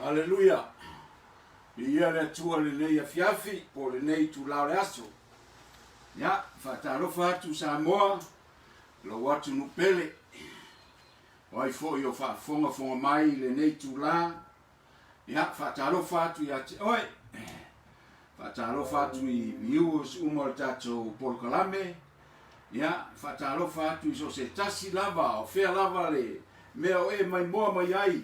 Haleluia. Ia le tua le nei afiafi po le nei tu lao le aso. Ya, whatarofa atu Samoa, lo watu nupele. Wai fo i o whaafonga mai le nei tu la. Ya, whatarofa atu i ate oe. Whatarofa atu i viewers umar tato Polokalame. Ya, whatarofa atu i so se tasi lava o whea lava le mea o e mai moa mai ai.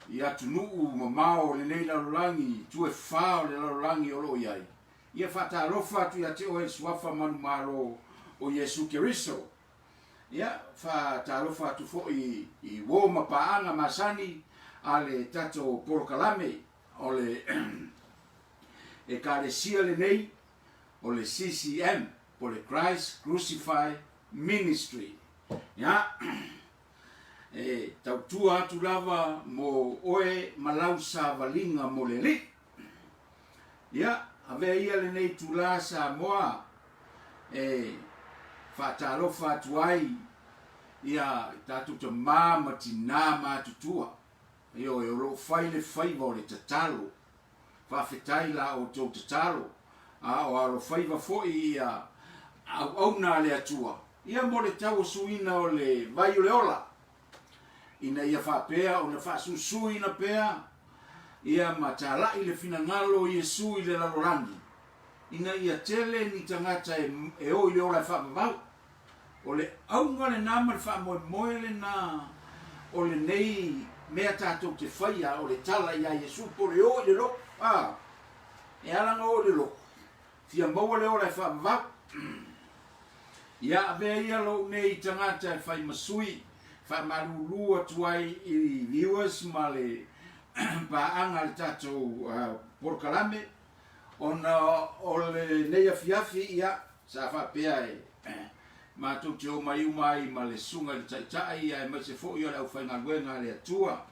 Ia tunuu mamao le nei larolangi, tue whao le larolangi o lo iai. Ia whatarofa atu ia te oe suafa manu maro o Yesu Keriso. Ia whatarofa atu fo i wo mapaanga masani a le tato Polokalame o le e karesia le nei o le CCM o le Christ Crucified Ministry. Ia e tautua atu lava mo oe malau sa valinga mo le li. Ia, avea ia le nei tula Samoa e whatarofa atu ai ia tatu ta mama tina matutua. Io e oro fai le faiva o le tatalo. Whawhetai la o tau tatalo. O aro faiva foi ia au na le atua. Ia mo le tau suina o le vai o le ola. Ina ia whapea o na whasusui ina pea ia matala i le finangalo Yesu i le larorangi. Ina ia tele ni tangata e o i le ola whapavau. O le aunga le nama le whamoe moe le na o le nei mea tātou te whaia o le tala ia Yesu po le o i le lo. E alanga o le lo. Fia maua le ola whapavau. Ia avea ia lo nei tangata e whai masui. Whamarurua tuai i viewers ma le paanga le tatou Polokalame o le nei afiafi ia sa whapea e mātou te o mai umai ma le sunga le taitai ia e maise fo ia le au whaingaluenga le atua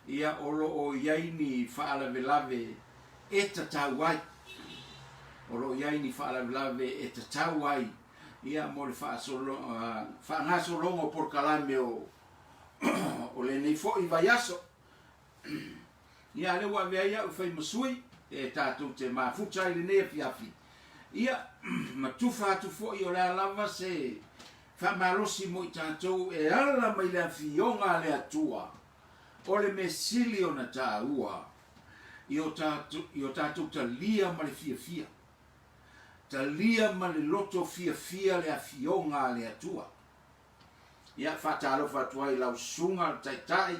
ia olo o iaini whaalavelave e tatau ai olo iaini whaalavelave e tatau ai ia mo le whaangasolongo Polokalame o le nei fo i vai aso. Ia le wa vea ia u fai masui e tātou te mafuta i le nei afiafi. Ia matufa atu fo i o le alava se whamalosi mo i tātou e ala mai le afionga le atua o le mesili o na tā ua i o tātou ta lia ma le fia fia. Ta lia ma le loto fia fia le afionga le atua. Ia whatarofa atu ai lau sunga taitai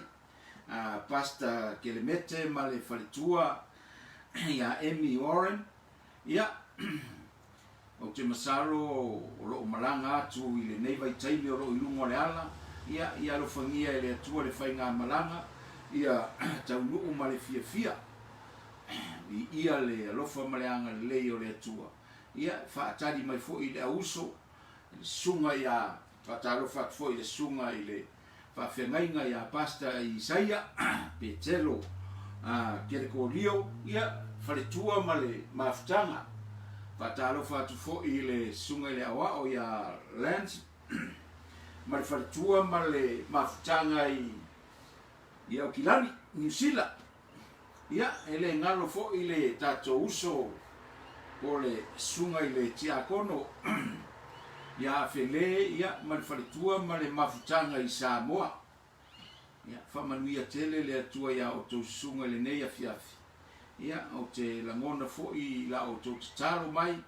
pasta kelemete ma le whalitua ia Amy Warren. Ia o te masaro o loo malanga atu i le nei vai taimi o loo ilungo le ala. Ia lo whangia e le atua le whainga malanga. Ia taunuu ma le fia fia. Ia le alofa ma le anga le lei o le atua. Ia whaatari mai fo i le auso sunga ia whatarofa atu fo i le sunga i le whawhengainga ia pasta i Isaia Petelo Kereko Lio ia whaletua ma le mafutanga whatarofa atu fo i le sunga i le awao ia Lance ma le whaletua ma le mafutanga i Aukilani New Zealand ia ele ngalo fo i le tato uso o le sunga i le tiakono ia fele ia ma le whaletua ma le mafutanga i Samoa. Ia whamanuia tele le atua ia o tau sunga le nei afiafi. Ia o te langona fo i la o tau tataro mai.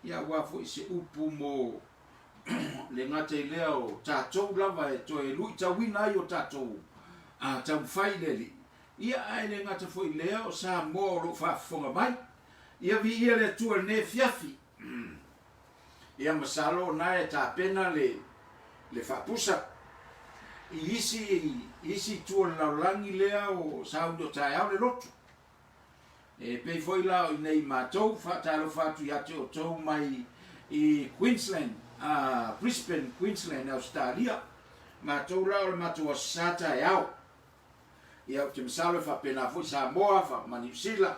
Ia wafo i se upu mo le ngata i lea o tātou lava e to e lui tawina ai o tātou tau whai leli. Ia ai le ngata fo i lea o Samoa o lo whafonga mai. Ia vi ia le atua le nei afiafi. Ia masalo na e tāpena le whapusa i isi tua le laulangi lea o saundo tae au le loto. E pei foi la i nei mātou, whataro whatu i ate o tau mai i Queensland, Brisbane, Queensland, Australia. Mātou la o le mātou a sata e au. Ia o te masalo e whapena foi Samoa, wha New Zealand.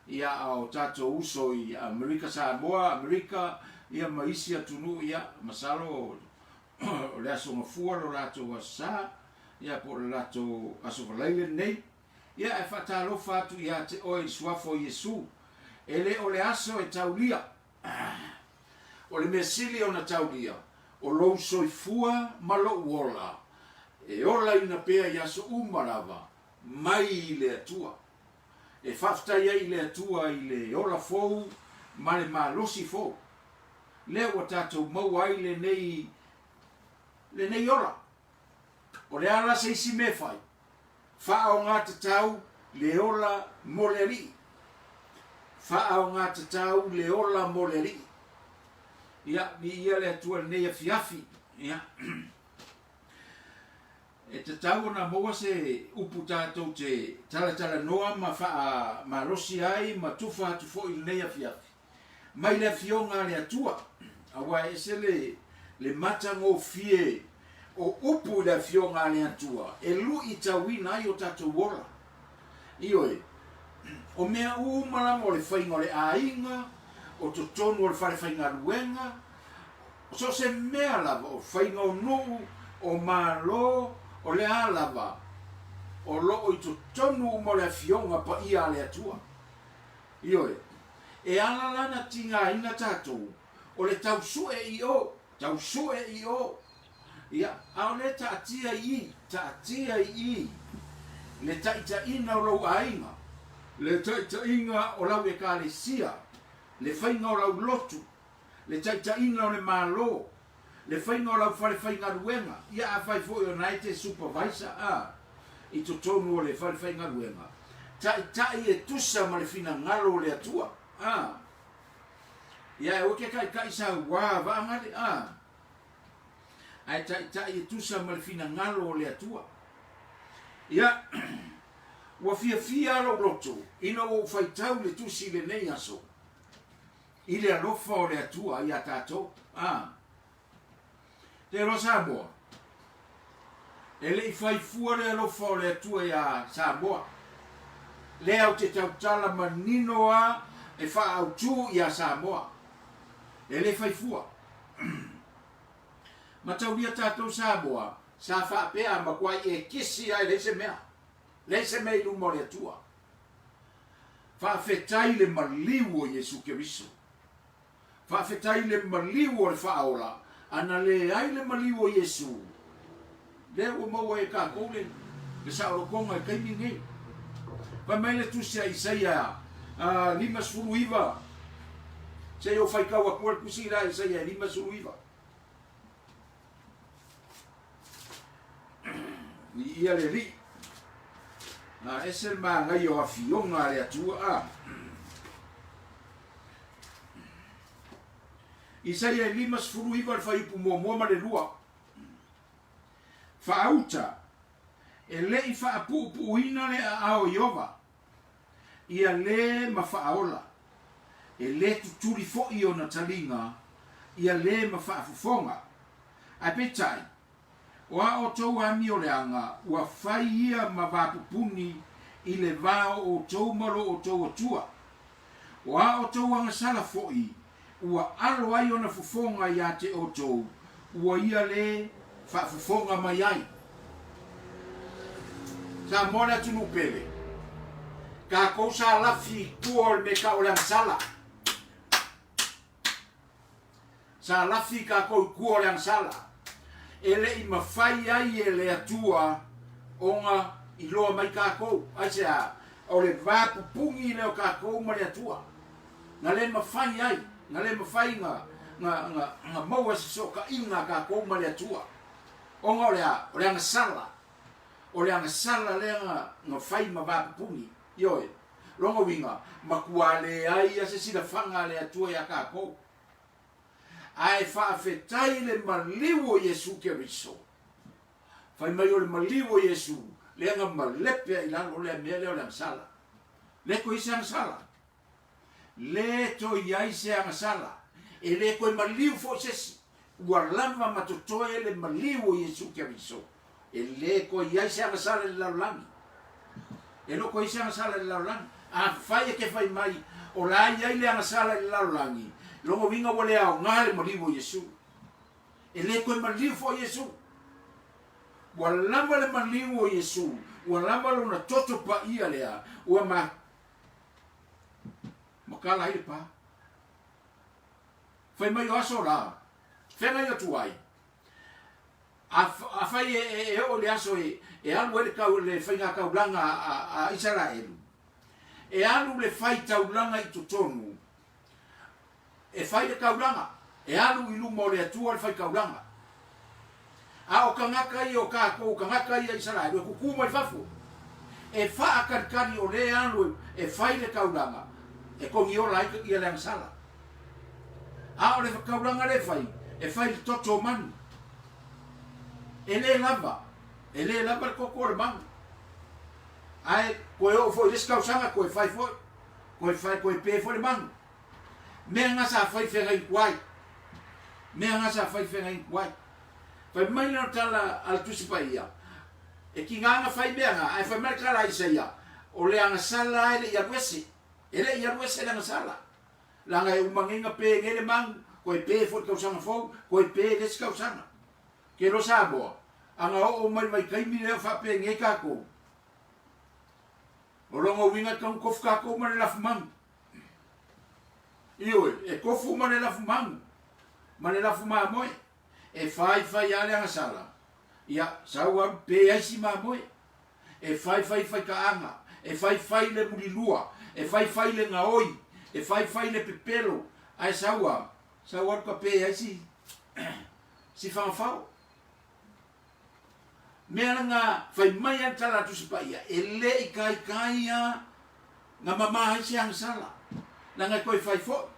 Ia o tātou uso i Amerika Samoa, Amerika, ia maisi atunu ia masalo o le aso ngafua lo lato wasa ia po le lato aso valaile nei ia e whatalofa atu ia te oe suafo Iesu. Ele o le aso e taulia. O le mesili o na taulia. O lou soifua ma lo uola. E ola ina pea ia so umarava. Mai I le atua. E whaftaia I le atua I le ola fou. Ma le malosi fou. Le o tatou mau ai le nei ola. O le ala se isi me fai. Faa o ngā tatau le ola moleri. Faa o ngā tatau le ola moleri. Ia, ni ia le atua nei a fiafi. Ia. E tatau na moa se upu tātou te tala noa ma faa ma rosi ai ma tufa atu fo I nei a fiafi. Mai le fionga le atua. Awa ese le matango fie o upu le fionga le atua. E lu I tawina ai o tātou wola. Io e. O mea umala mo le whainga le ainga. O to tonu o le whainga ruenga. So se mea lava o whainga o nuu. O malo. O le alava. O loo I to tonu mo le fionga pa ia le atua. Io e. E ala lana tinga ina tātou. O le tau sue I o. Tau sue I o. Ia, au le taatia I. Le taita ina o lau ainga. Le taita inga o lau e kālesia. Le whainga o lau lotu. Le taita ina o le malo. Le whainga o lau whare whainga ruenga. Ia a whai fo I o te supervisor. I to tonu o le whare whainga ruenga. Tai e tusa ma le fina ngalo o le atua. Ia e oke kai sa wā vaangare. Ai tai e tusa ma le fina ngalo o le atua. Ia, wa fia lo loto, ina o whaitau le tusi le nei aso. I le alofa o le atua I a tātou. Te ro Samoa. E le I whaifua le alofa o le atua I a Samoa. Le au te tautala manino a e wha au tū I a Samoa. E le whaifua. Matauria tātou Samoa. Sa whaapea ma kwa e kisi ai leise mea. Leise mea I mo le atua. Whaafetai le maliu o Yesu Keriso. Whaafetai le maliu o le whaola. Ana le ai le maliu o Yesu. Le o maua e ka koule. Le saoro konga e kaimi ngei. Pa mai le tusia Isaia. Lima sfuruiva. Se o whaikau a kuar kusira Isaia lima sfuruiva. Ia le ri. Na ese ma ngai o afionga le atua. Isaia lima sfuruiva le whaipu mua ma le rua. Whaauta. E le I whaapuupuina le a ao Iova. Ia le ma whaaola. E le tuturi fo'i o na talinga. Ia le ma whaafufonga. A petai. O a o tau ami o le anga, ua whai ia ma vapupuni I le vao o tau malo o tau atua. O a o tau anga sala fo'i, ua alo ai o na fufonga I a te o tau, ua ia le whaafufonga mai ai. Sa mora tunu pele. Ka kou sa lafi kuol me ka o le sala. Sa lafi ka kou kuol le sala. Ele I mawhai ai e le atua onga I loa mai kākou. Aisea, o le vāpupungi leo kākou ma le atua. Nga le mawhai ai, nga le mawhai nga maua se soka inga kākou ma le atua. Onga o le anga sala. O le anga sala le nga whai ma vāpupungi. Ioe, longa winga, makua le ai a se sila whanga le atua ia kākou. Ai whaafetai le maliu o Yesu Keriso. Whai mai o le maliu o Yesu. Le anga malepea I lalo le mea leo le angsala. Le ko ise angsala. Le to iai se angsala. E le ko maliu fo sesi. Ua lama matotoe le maliu o Yesu Keriso. E le ko iai se angsala le laulangi. E lo ko ise angsala le laulangi. A whai e ke whai mai. O la iai le angsala le laulangi. Longo winga wale au ngale maliu o Yesu. E le koe maliu fo Yesu. ua lava le maliu o Iesu, ua lava lona toto paia lea, ua makala i le pa. Fai mai o aso la, whenga i atu ai. A fai e o le aso e alu ele kau le whainga kaulanga a Israelu. E alu le fai taulanga i totonu. E fai le kaulanga. E alu i luma o le atua le fai kaulanga. A o kangaka i o kako, kangaka i a Israelu, e kukuma i fafu. E faa karikari o le alu e fai le kaulanga. E kongi o laika i a le angsala. A o le kaulanga le fai le toto manu. E le lava le koko le manu. Ai, koe o foi les kausanga, koe fai foi. Koe pe foi le manu. Mea ngasa fai whenga i kuai. Mea ngasa fai whenga i kuai. Fai mai no tala al tusipa ia. E ki nganga fai mea nga, ai fai mai kala isa ia. O le anga sala ele ia wese. Ele ia wese le anga sala. Langa e umanginga pe ngele mangu. Koe pe foi kausanga fau, koe pe les kausanga. Ke lo Samoa. Anga o mai kaimi leo fa pe nge kako. O longa winga kang kof kako ma le lafu mangu. Ioi, e kofu ma le lafu mangu. Ma le lafu maa moe. E fai ale anga sala. Ia, saua pe aisi maa moe. E fai ka anga. E fai le mulilua. E fai le ngaoi. E fai le pepelo. Ai saua ka pe aisi. Si whangawhau. Mea nga fai mai antala tu sipaia. E le i kai a nga mamaha si ang sala. Langa koe fai fo.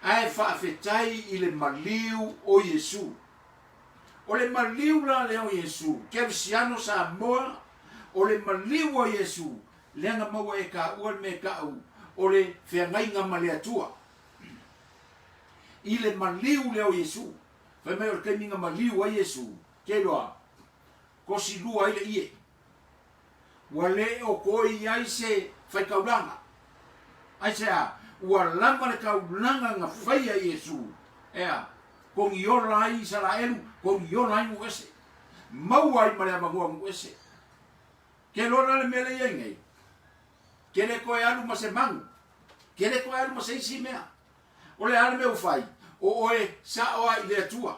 Ai whaafetai i le maliu o Iesu. O le maliu la le o Iesu. Kerisiano sa moa. O le maliu o Iesu. Leanga maua e ka ua me ka u. O le whiangai nga maleatua. I le maliu le o Iesu. Fai mai o le kaiminga maliu a Iesu. Kei loa. Kosi lua ile ie. Wa le o koi ai se fai kaulanga. Ai se a. Wa lama le kaulanga nga fai a Iesu. Ea. Kong iola ai Israelu. Kong iola ai muese. Mau ai marea mangua muese. Ke lona le mele ia ngai. Ke le koe alu ma se mangu. Ke le koe alu ma se isi mea. O le ale me ufai. O oe sa oa i le atua.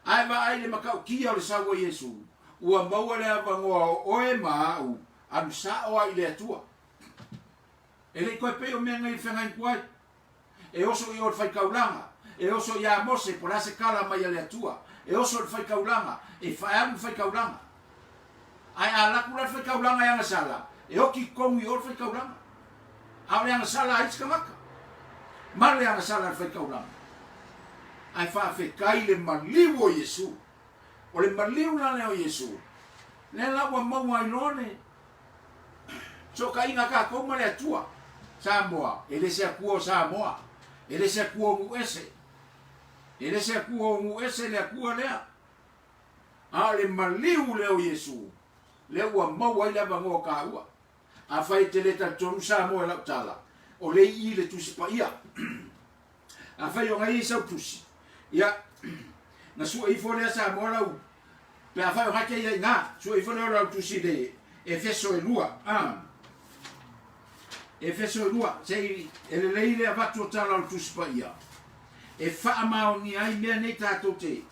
Ai ma ai le makau kia o le sawa Iesu. Ua maua le avangoa o oe maau. Anu sa oa i le atua. E le koe peo mea ngai whengai kuai. E oso i o le fai kaulanga. E oso i a mose por ase kala mai a le atua. E oso le fai kaulanga. E fai anu fai kaulanga. Ai a lakula le fai kaulanga i anga sala. E oki kongi o le fai kaulanga. A le anga sala a iskamaka. Ma le anga sala le fai kaulanga. Ai whaafekai le maliu o Iesu. O le maliu la leo Iesu. Le lawa maua i lone. So ka inga ka koma le atua. Samoa. Ele se akua o Samoa. Ele se akua o nguese. Ele se akua o nguese le akua lea. A le maliu leo Iesu. Le ua maua i lava ngoa ka ua. A whai te leta tonu Samoa lau tala. O le i le tusi pa ia. A whai o ngai sau tusi. Ia, na sua i fole sa mo lau. Pe a whai o hake ia ngā, sua i fole lau tusi de Efeso e lua. Efeso e lua, sei ele leile a vatu o tala lau tusi pa ia. E wha mao ni ai mea nei tātou te.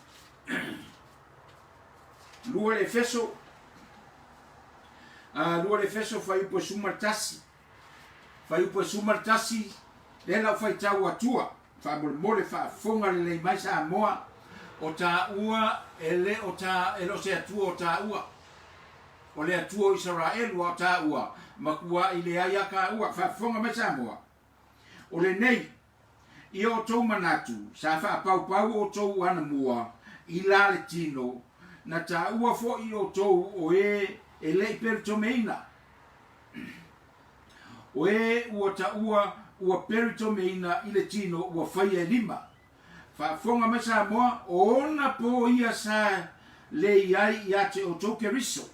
Lua le Efeso. Lua le Efeso whai upo sumartasi. Whai upo sumartasi. Le lau whai tau atua. Fa mole fa fonga le mai sa moa o ta ua ele o ta elo se atua o ta ua o le atua Israel o ta ua makua ile aya ka ua fa fonga mai sa moa o le nei i o tau manatu sa fa pau o tau ana mua i la le tino na ta ua fo i o tau o e le per tomeina o e o ta ua perito meina i le tino ua whai e lima. Whaafonga me sa moa, o ona po ia sa le iai i ate o tau keriso.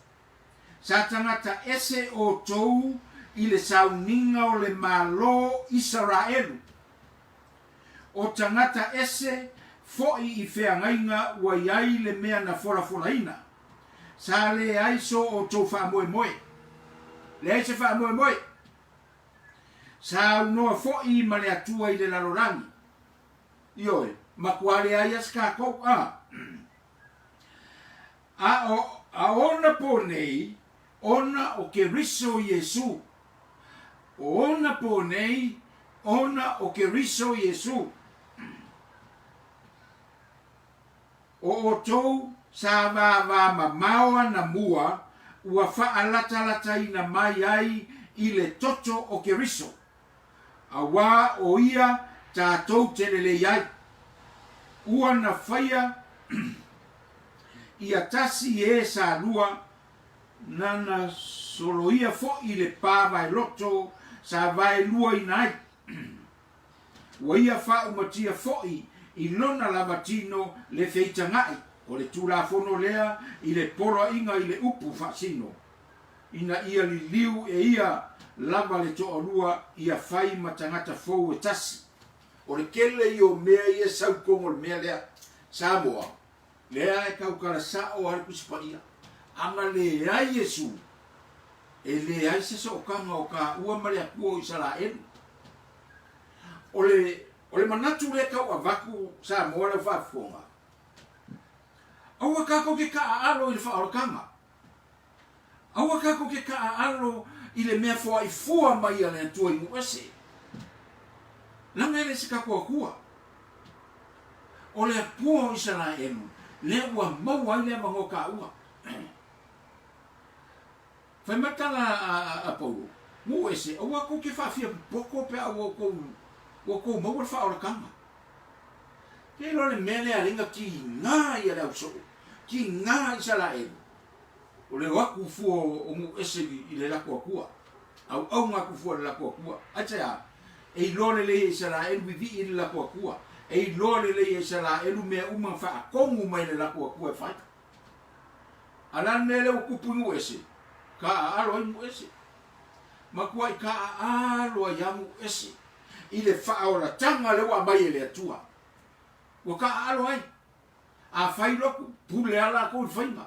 Sa tangata ese o tau i le sauninga o le malo Israelu. O tangata ese fo'i I feagainga ua iai le mea na folafolaina sa le ai so o tou fa'amoemoe le ai se fa'amoemoe sa unoa fo'i ma le atua I le lalolagi ioe makuale ai as kākou a ona po nei ona o ke riso Iesu ona po nei ona o ke riso Iesu o tou sa va maoa na mua ua fa'alata ina mai ai I le toto o ke riso awa o ia tātou telele ai ua na whaia ia tasi sa lua nana soloia fo'i le pā vai loto sa vai lua inai ua ia whaumatia fo'i I lona lavatino le feitangai o le tulafono lea I le poro inga I le upu fasino ina ia li liu ia lava le to'alua ia fai matangata fou e tasi o le kele I o mea ia saukongo le mea lea Samoa lea e kaukara sao ari kusipaia anga le ai Yesu e le ai se so'okanga o ka ua ma le akua o Israelu o le manatu le kau avaku Samoa le whaafonga aua kako ke kaaalo I le whaorokanga aua kako ke kaaalo I le mea fua I fua mai a le atua I muese langa ele se kako akua o le apua o Israelu le ua mau ai le mango ka ua fai matala a Paulo muese aua ko ke whaafia poko pe aua ko mau le whaorakanga ke lo le mele a ringa ki ngā I a le auso ki ngā Israelu o le waku fua o muese I le lako akua au ngaku fua le lako akua atea e lole le Israelu vivi I le lako akua e lole le Israelu mea uma whaakongu mai le lako akua e whaita alan mele o kupu muese ka aalo I muese makua I ka aalo I amu ese I le whaora tanga le wa mai le atua wa ka aalo ai a whai loku pule ala ko I whainga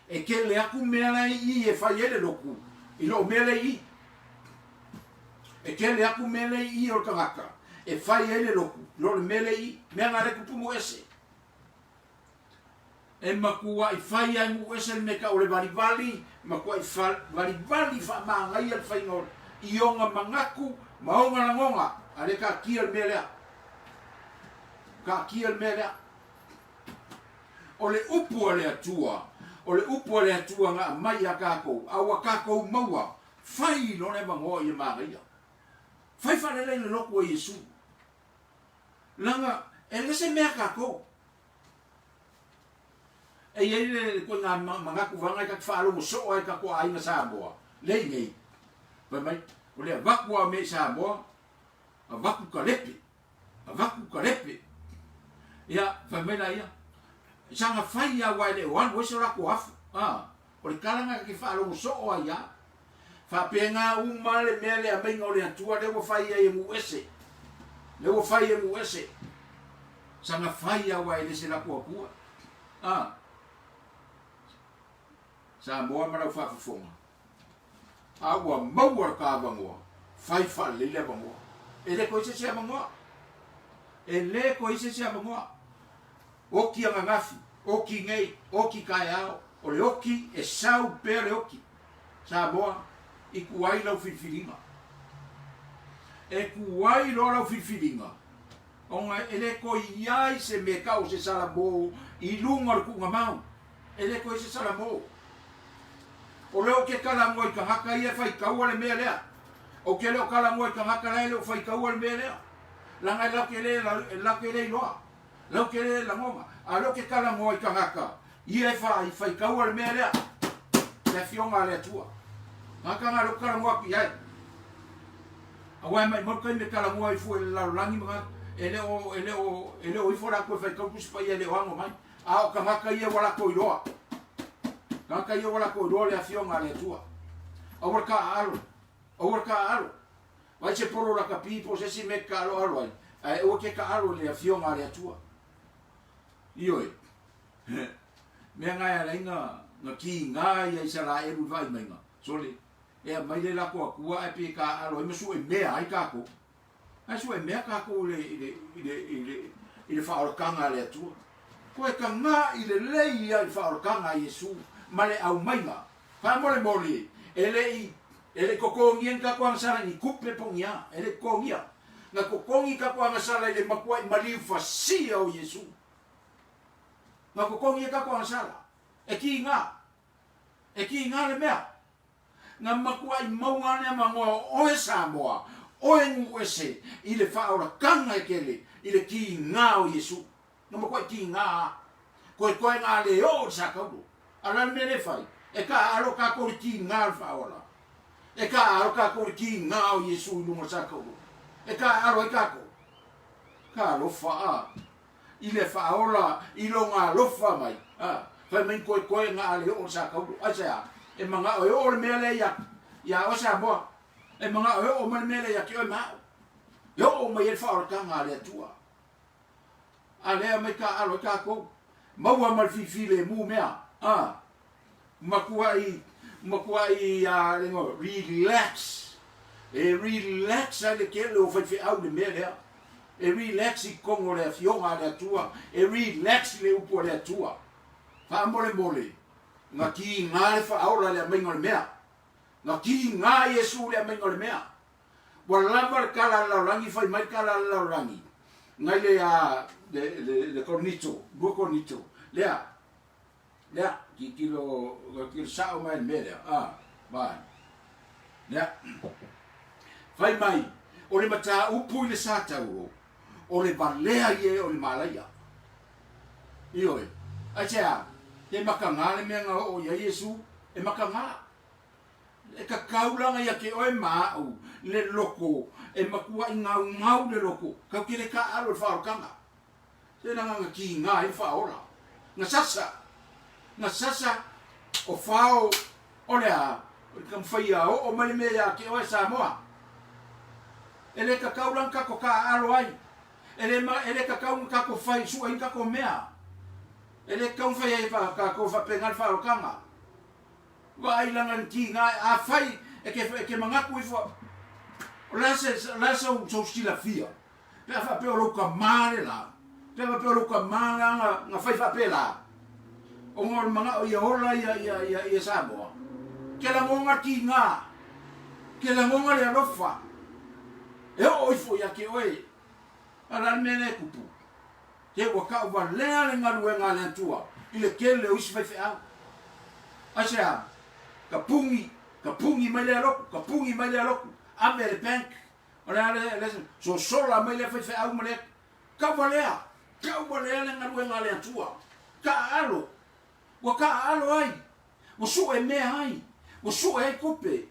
e ke le aku mea lai I e whai ele loku I lo mea lai e ke le aku mea lai I o kangaka e whai ele loku lo le mea lai mea ngare kupu muese e makua I whai ai muese le meka o le varivali makua I varivali wha maangai al whainga I onga mangaku maonga langonga ale ka kia le mea lea ka kia le mea lea o le upu ale atua o le upu ale atua ngā mai a kākou aua kākou maua whai lo ne mangoa I māgaia whai whanelei le loko o Yesu langa e lese mea kākou e iei le koe ngā mangaku vanga I ka whaalongo soo ai ka koa aina Samoa lei ngei pai mai o le avaku a me Samoa avaku ka lepe ia pai mai la ia sanga fai a wai le wan wo so la ko afu o le kalanga ki whaalongo soo ai ia whapenga uma le mea le amai ngau le atua le wo fai e muese le wo fai e muese sanga fai a wai le se la ko akua Samoa marau whaafafonga aua maua ka bangoa fai fa le le bangoa e le ko se bangoa e le ko se bangoa o ki anga ngafi o ki ngei o ki kai ao o le oki e sau pe le oki Samoa I kuai lau whiwhiringa e kuai lau whiwhiringa onga ele ko iai se me kau se salamo I lunga le kunga mau ele ko se salamo o leo ke kala mo I kahaka ia fai kaua le mea lea o ke leo kala mo I kahaka lea leo fai kaua le mea lea langa lau ke le loa lau ke le langonga a leo ke kala mo I kahaka ia fai kaua le mea lea le fionga le atua haka ngā rau kala mo aki ai awai mai mo kai me kala mo I fu e lau langi mga e leo I fora koe fai kau kusipa ia leo hango mai a o kahaka ia wala ko I loa Kaka ia wala ko role a fionga le tua. Awar ka alo. Vai se poro la kapipo se si me ka alo ai. Ai o ke ka alo le a fionga le tua. Ioi. Mea ngai ala inga nga ki ngai ai sala e vai mainga. Sole. E mai le la ko kua e pe ka alo e masu e mea ai ka ko. Ai su e mea ka ko ile fa o kanga le tu. Ko e ka nga ile lei ai fa o kanga Yesu male au mainga. Fa mole mole. Ele kokongi ka ko sala ni kupe pongia. Ele kongia. Na kokongi ka ko sala ile makua mali fa si o Yesu. Na kokongi ka ko sala. E ki nga le mea. Nga makua i maunga ne mangoa oe Samoa. Oe ngu ese. Ile whaora kanga e kele. Ile ki nga o Yesu. Nga makua i ki nga. Koe ngā le o sa kauru. Aran me le whai. E ka aro ka kore ki nga le whaora. E ka aro ka kore ki nga o Yesu i lunga sa kauru. E ka aro e ka ko. Ka lofa a. Ile whaora i longa lofa mai. Whai mai koe ngā le o sa kauru. Asea. E manga oe o le mea le ia o Samoa. E manga oe o le mea le ia ki oe mao. Yo o mai e whaora kanga le atua. A lea mai ka aro ka kou. Maua mal fifile mu mea. Makua i lengo relax. E relax a le kele o whaiwhi au le mea lea. E relax i kongo le fionga le atua. E relax le upo le atua. Wha mole mole. Nga ki ngā le whaora le maingo le mea. Nga ki ngā Yesu le maingo le mea. Wa lama le kala laurangi, whai mai kala laurangi. Ngai le cornito, dua cornito. Lea, ki kilo sao mai le mea lea. Vai. Lea. Whai mai, o le mata upu i le sātau o le balea ie o le malaya. Ioi. Aisea, e maka ngā le mea ngā o ia Yesu, e maka ngā. E ka kaulanga ia ke oe māu, le loko, e makua i ngau le loko, kau kere ka alo le whaorokanga. Se nanga ngā ki ngā i whaora. Ngā sasa, o whao, o lea, o kam whaia o mali mea ke oe Samoa. E le ka kaulanga kako ka alo ai. E le ka kaulanga kako whai sua in kako mea. E le kau whai e kako whapengal whaorokanga. Wa ilanga ki nga a fai e ke mangaku i fo lasa o so stila fia pe fa pe o ka mare la pe fa pe o ka manga nga fai fa pe la o ngor manga o ia hola ia Samoa ke la ngonga ki nga ke la ngonga le lofa e o ifo ya ke oi ala mene kupu ke o ka wa le nga luenga le tua ile kele o isfa fa asha kapungi mai le aloku, ame le bank, ora le so sola mai le fe au male, ka valea le ngaruenga le atua, ka alo ai, o su e me ai, o su e kope,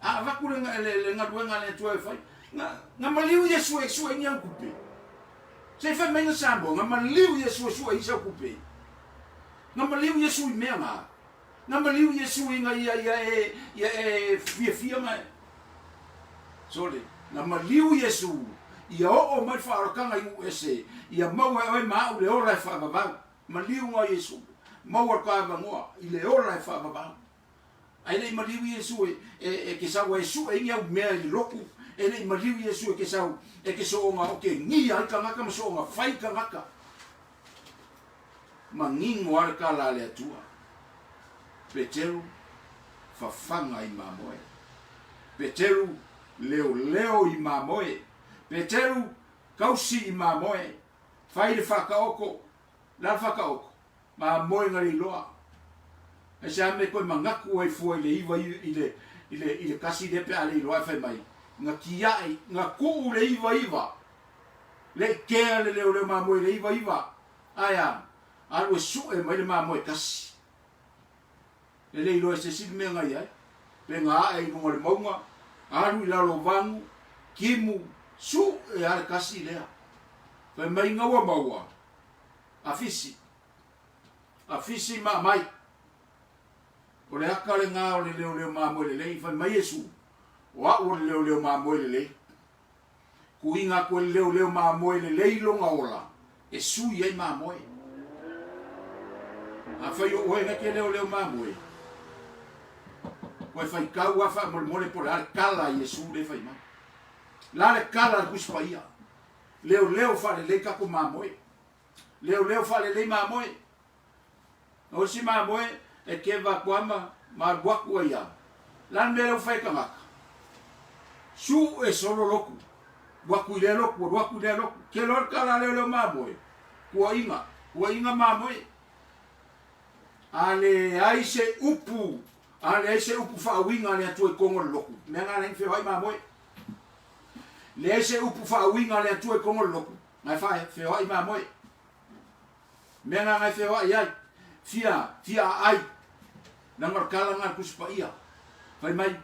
a vakule le ngaruenga le atua fai, nga maliu Yesu e su e nyang kope, se fe menga sambo, nga maliu Yesu su e isa kope, nga maliu Yesu i mea nga maliu Yesu inga ia fia mai. Sole, nga maliu Yesu ia o mai whaarokanga i USA, ia maua oi mau le ora e whaababau. Maliu ngā Yesu, maua kāwa ngoa, i le ora e whaababau. Ai nei maliu Yesu e ke sau e su e ngiau mea i loku, e nei maliu Yesu e ke sau, e ke so onga oke ngi ai ka ngaka, ma so onga whai ka ngaka. Ma ngingo are ka la le atua. Peteru fafanga i mamoe. Peteru leo i mamoe. Peteru kausi i mamoe. Fai le whakaoko. La whakaoko. Mamoe ngari loa. E se ame koe mangaku ai fua i le iwa i le kasi de pe ale i loa fai mai. Nga kiai, nga kuu le iwa. Le kea le leo mamoe le iwa. Aya. Alu e su e mai le mamoe kasi. E lei loa se sili mea ngai ai. Pe ngā e nunga le maunga, aru i lalo vangu, kimu, su e are kasi lea. Pe mai ngaua maua, afisi mai. O le haka le ngā o le leo mamoe le lei, fai mai Yesu. O au le leo mamoe le lei. Kuinga koe le leo mamoe le lei longa ola. E sui ai mamoe. a fai o nga ke leo mamoe ko fai kau afa mole por al kala Yesu le fai ma la le kala ku spaia leo fa le ka ko mamoe leo fa le mamoe o si mamoe e ke va kwama ma waku ia lan leo fai ka su e solo loku waku le loku ke lor kala leo mamoe ko inga mamoe ale aise upu fa winga le atu e kongo loku menga le fe vai mamoe le aise upu fa winga le atu e kongo loku ngai fa fe vai mamoe menga ngai fe vai ai fia ai na markala nga kuspa ia fai mai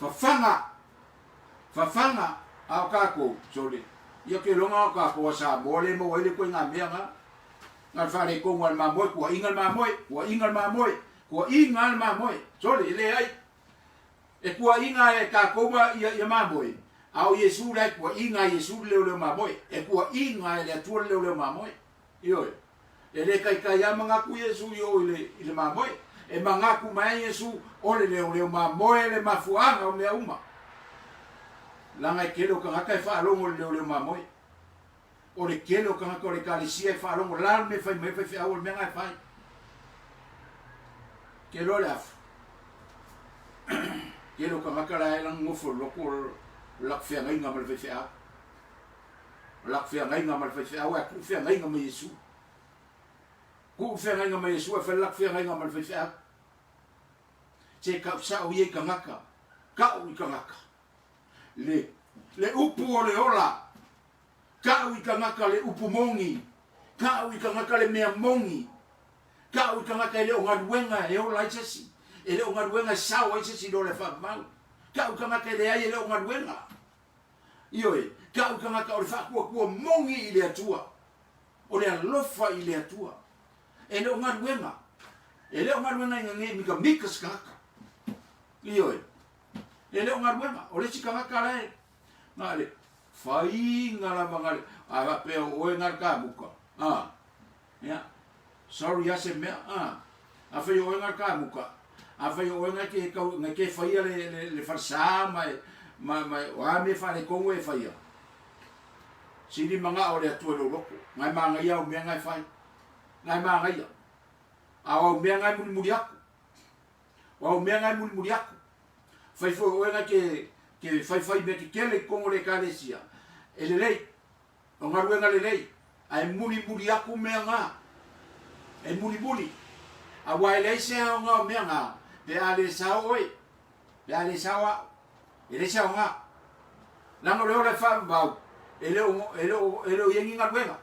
fa fanga au kako sole ia ke longa kako sa bole mo ele ko nga menga ngal fa le kongo al mamoe ko ingal mamoe sole le ai e kua inga e ka koma ia mamoe au Yesu le kua inga Yesu le mamoe e kua inga le atu le mamoe io e le kai ya manga ku Yesu yo ile mamoe e manga ku mai Yesu ole le mamoe le mafuanga o me uma langa kelo ka ka fa longo le mamoe o le kelo ka ko le kalisia fa longo la me fa au me ngai fa kelo la kelo ka makala lang mo fo loko lak fia ngai ngamal fa lak fia ngai ngamal fa wa ku fia ngai ngamal Yesu ku fia ngai ngamal Yesu fa lak fia ngai ngamal fa che ka sa o ye ka ngaka le upu o le ola ka u ka ngaka le upu mongi ka u ka ngaka le mea mongi ka u ka ngaka le o ngaduenga e ola isesi ele o ngaduenga sawa isesi do le fa mau ka u ka ngaka le ai ele o ngaduenga io e ka u ka ngaka o le fa ku mongi ile atua o le alofa ile atua ele o ngaduenga ngai mika skaka io e ele o ngaduenga o le sika ngaka le ngale fai ngala mangale aga pe o ngar ka buka ya sorry ase me a fai o ngar ka buka a fai o ngar ke fai le farsa mai wa me fa le kongo e fai sini manga o le tu lo loko ngai manga ia o me ngai fai ngai manga ia a o me ngai muriaku o me ngai muriaku fai fo o ngar ke fai me ke le kongo le kalesia ele lei o ngaruenga le lei ai muri aku menga e muri a wai lei se o nga menga pe ale sa oi pe ale sa wa ele sa nga lango le fa ba ele o yengi ngaruenga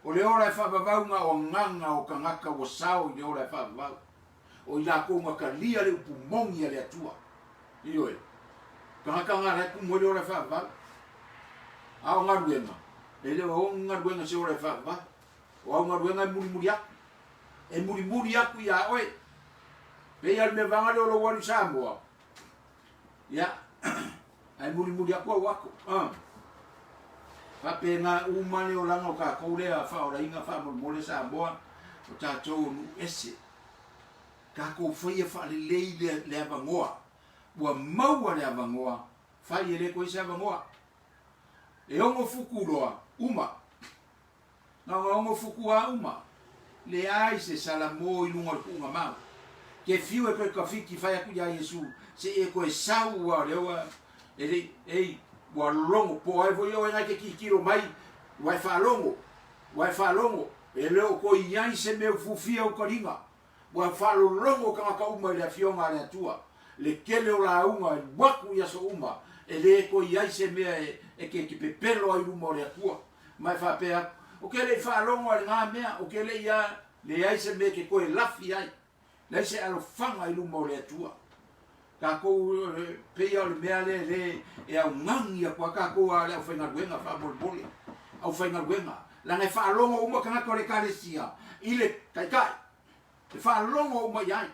o le ora fa ba nga o nganga o kangaka o sao le ora fa ba o ila ko nga kalia le pumongi le atua io kanga le ku mo le ora fa ba a ngaruenga ele o ngaruenga se ora fa ba o ngaruenga muri aku ya oi pe ya me vanga lo wali sambo ya ai muri aku wako pa pe nga umane o langa ka ko le fa ora inga fa mo le sambo o ta to nu ese ka ko foi fa le avangoa wa mau le avangoa fa ele ko isa avangoa e ongo fuku roa uma na ongo fuku a uma le ai se salamo i lunga ku ngama ke fiu e ka fiki fa ya ku ya Yesu se e ko sau wa lewa e wa longo po ai vo yo na ke kiro mai wa fa longo e le ko ia se me fufia o koringa wa fa longo ka uma le fionga le tua le kele o la unga waku ya so uma ele ko ia se me e ke pepelo ai lumo le tua mai fa pe o ke le fa longo le ngamea o ke le ia le ai se me ke ko lafi ai le se alo fanga ai lumo le tua ka ko pe ia le mea le e au ngangi a ka ko ale o fenga wenga fa bolbole au fenga wenga la ne fa longo uma kana ko le kalesia ile kai e fa longo uma ia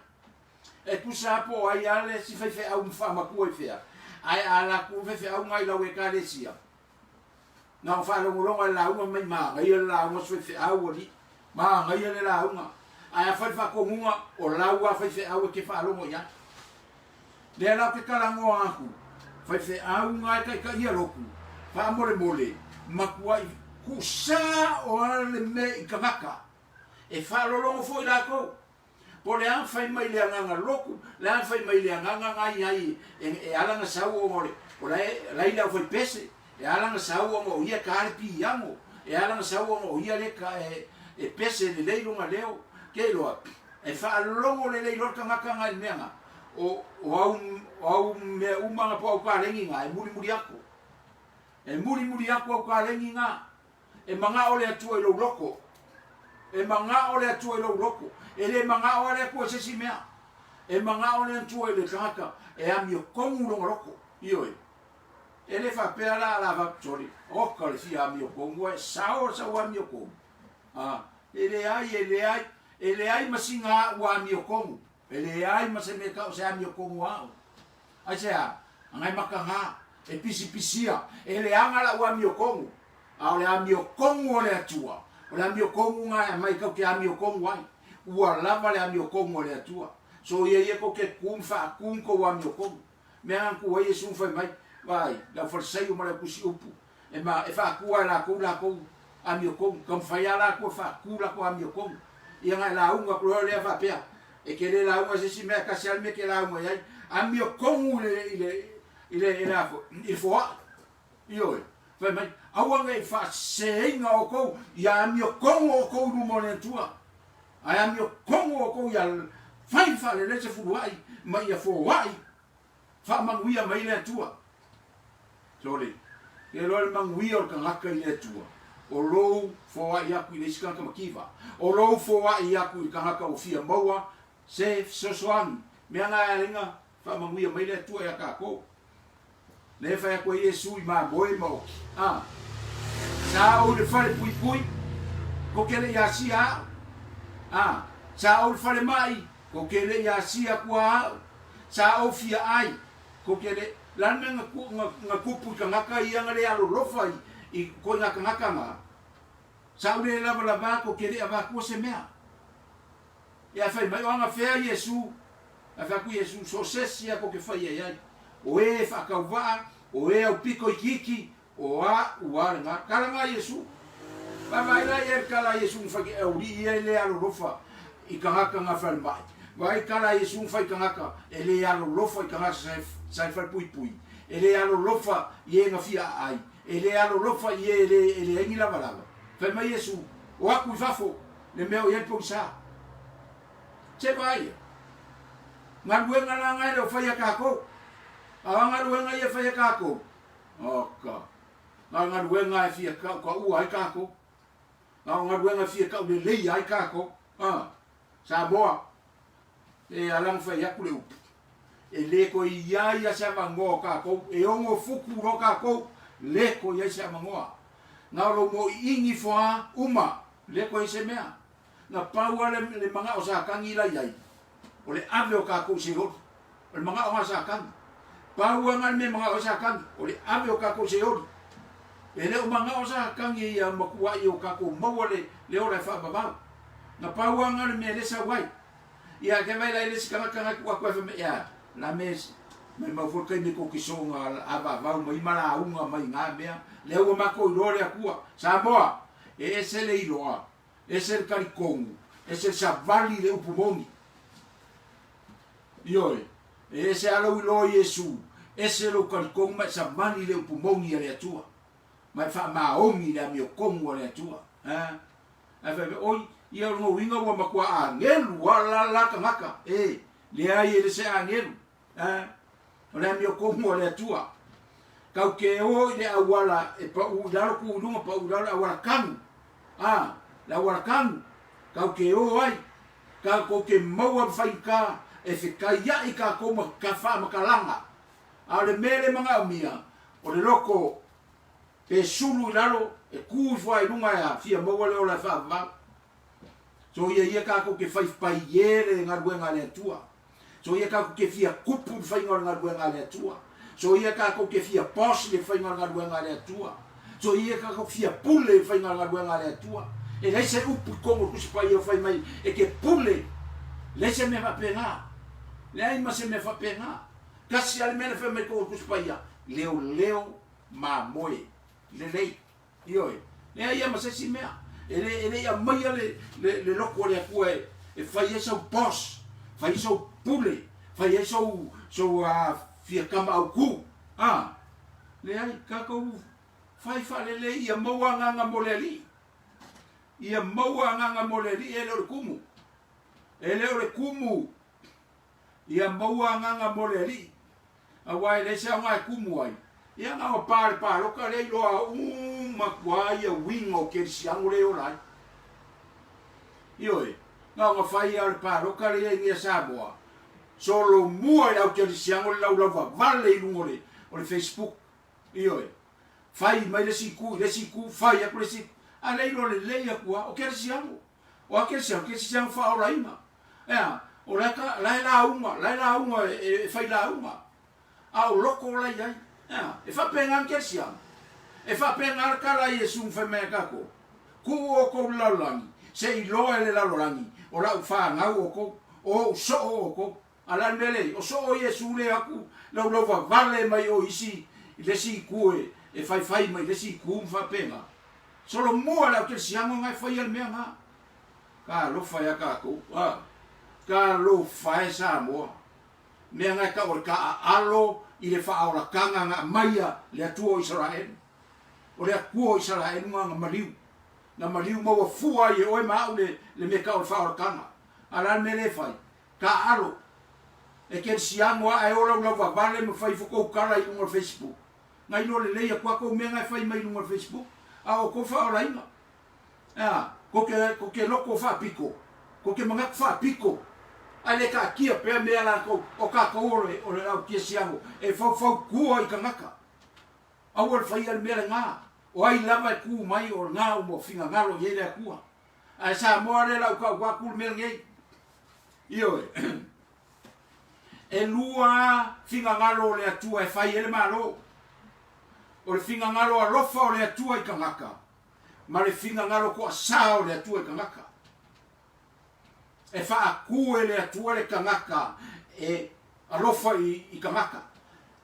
e tu sapo ai ale si fe au fa ma ku e fea ai ala ku fe au ngai la we kalesia na fa longo la uma mai ma ngai la mo fe au li ma ngai le la uma ai fa fa ko munga o laua fa fe au ke fa longo ya le la ke kala ngo aku fa fe au nga ka ia loku fa mole makua ku sa o le me ikaka e fa longo foi la ko po le an fa mai le nga loku le an fa mai le nga ai e ala nga sa o mole o la ila foi pese e ala nga sa o mo ia ka pi yango e ala nga sa o mo ia le ka e pese le leilo nga leo ke lo e fa longo le leilo ka nga menga o au me uma po ka lengi nga e muri ako e muri ako ka lengi nga e manga ole atu e lo loko e manga ole atu e lo loko e le manga ole ko se si mea e manga ole atu e le kaka e a mio kongu lo loko io e le fa per la va sorry o ka le si a mio kongu e sao a mio kongu ele ai masinga wa mio kongu ele ai maseme ka o se a mio kongu ao ai se a ngai makanga e pisia ele anga la wa mio kongu a le a mio kongu le atua o le a mio kongu nga mai ka ke a mio kongu ai ua lava le a mio kongu le atua so ye ko ke kumfa ko wa mio kongu me an ku ye sun fa mai vai la força eu mara ku si upu e fa ku la ko a mio kongu kom fa ya la ko fa ku la ko a mio kongu ia nga la unga ko le fa pea e ke le la unga se si me ka se al me ke la unga ai a mio kongu ile afo il faut io fa mai awanga e fa seinga o ko ya mio kongo o ko no mone tua ai mio kongo o ko ya fai fa le se fu ai ma ia fo wai fa manguia mai le tua sole e lo manguia o kan haka le tua o lo fo ai aku le sika ka makiva o lo fo ai aku ka haka o fia maua se sosoan me anga lenga fa manguia mai le tua ya ka ko le fa ko Yesu ma boy mo sa o le fale pui ko ke le yasia sa o le fale mai ko ke le yasia kwa sa o fia ai ko ke le lan me nga kupu ka ngaka ia ngale alo lofa i ko nga ngaka nga sa o le lava ko ke le ava ko se mea ya fa mai nga fa Yesu ava ku Yesu so sesia ko ke fa ia o e fa ka va o e o piko kiki o a nga kala nga Yesu ba vai la kala Yesu fa ke o ri ele alo lofa i ka nga fa mai vai kala Yesu fa ka nga ele alo lofa i ka nga sa fa pui ele alo lofa ye nga fia ai ele alo lofa ye ele ngi la bala fa mai Yesu o a ku fafo le meo ye po sa che vai nga luenga la nga le fa ya ka ko nga luenga ye fa ya ka ko oka nga luenga fia ka ko u ai ka ko nga luenga fia ka le lei ai ka ko sa boa e alang fa ya ku le e le ko ia sa mango ka ko e ongo fuku ro ka ko le ko ia sa mango nga lo mo ingi fa uma le ko se mea na paua le manga o sa kangi la yai o le ave o ka ko se ho le manga o sa kangi paua ngal me manga o sa kangi o le ave o ka ko se ho e le o manga o sa kangi ia makua i o ka ko mo le o le fa baba na paua ngal me le sa wai ia ke vai la le ska ka ku ko fa ya la mes me ma fo kai me ko ki so nga ava va mo i mala unga mai nga me le o ma ko ro le ku sa boa e se le iloa ese el caricongo ese savali le upumongi io ese alo ilo Yesu ese lo caricongo ma savali le upumongi le atua ma fa ma ongi le mio kongo le atua ave oi ia no winga wa makua angelu wala la kamaka le ai le se angelu ole mio kongo le atua kau ke o le awala e pa u dalo ku lunga pa u dalo awala kan la warakang kau ke o ai ka ko ke maua faika e fekaya i ka ko ka fa makalanga ale mele manga mia o le loko pe sulu lalo e ku fo ai lunga ya fia maua le ola fa va so ye ka ko ke fai pai yere nga ruenga le tua so ye ka ko ke fia kupu fai nga ruenga le tua so ye ka ko ke fia pos le fai nga ruenga le tua so ye ka ko fia pule fai nga ruenga le tua e le se upu kongo kusi pa ia fai mai e ke pule le se me fapenga le ai ma se me fapenga kasi ale mele fe me kongo kusi pa ia leo ma moe le lei io le ai ma se si mea ele ia mai le loko le akua e fai esa o pos fai esa o pule fai esa o fia kama au ku le ai kako fai le ia maua nganga moleli ia maua nganga moleli ele o kumu ia maua nganga moleli awai le sa ngai kumu ai ia nga par o ka le loa makua ia wingo ke siango le orai io nga fai al par o ka le ia Samoa solo mua au ke siango le lau vale i lungore o le Facebook io fai mai le siku fai a presi a lei lo le akua o ke siango o ke siango fa ora ima o la uma e fai la uma au loko la ia e fa pengan ke siango e fa pengar kala Yesu fa me kako ku o ko lalangi se i lo ele lalangi o la fa ngau o ko o so o ko ala mele o so o Yesu le aku lo va vale mai o isi le si ku e fai mai le si ku fa penga solo mo la ke siango ngai fai al mea ka lo fai ka ko ka lo fai Samoa mea ngai ka o ka alo i le fa ora kanga nga maia le atu Israel o le aku Israel nga maliu mo fua i o ma le me ka o fa ora kanga ala mele fai ka alo e ke siango ai ora no va vale mo fai fuko kala i no Facebook ngai no le leia kwa ko me ngai fai mai no Facebook o ko fa ora ina ko ke loko fa piko ko ke manga fa piko ale ka kia pe me ala ko o ka ko o le au kia siango e fa ku ai kangaka au fai al mele nga o ai lava ku mai o nga o mo finga ngalo ye le ku a sa mo le la ka wa ku mele ngai io e lua finga ngalo le atua e fai ele malo o le finga ngalo a lofa o le atua i kangaka ma le finga ngalo ko sa o le atua i kangaka e fa aku ele atua le kangaka e alofa i kangaka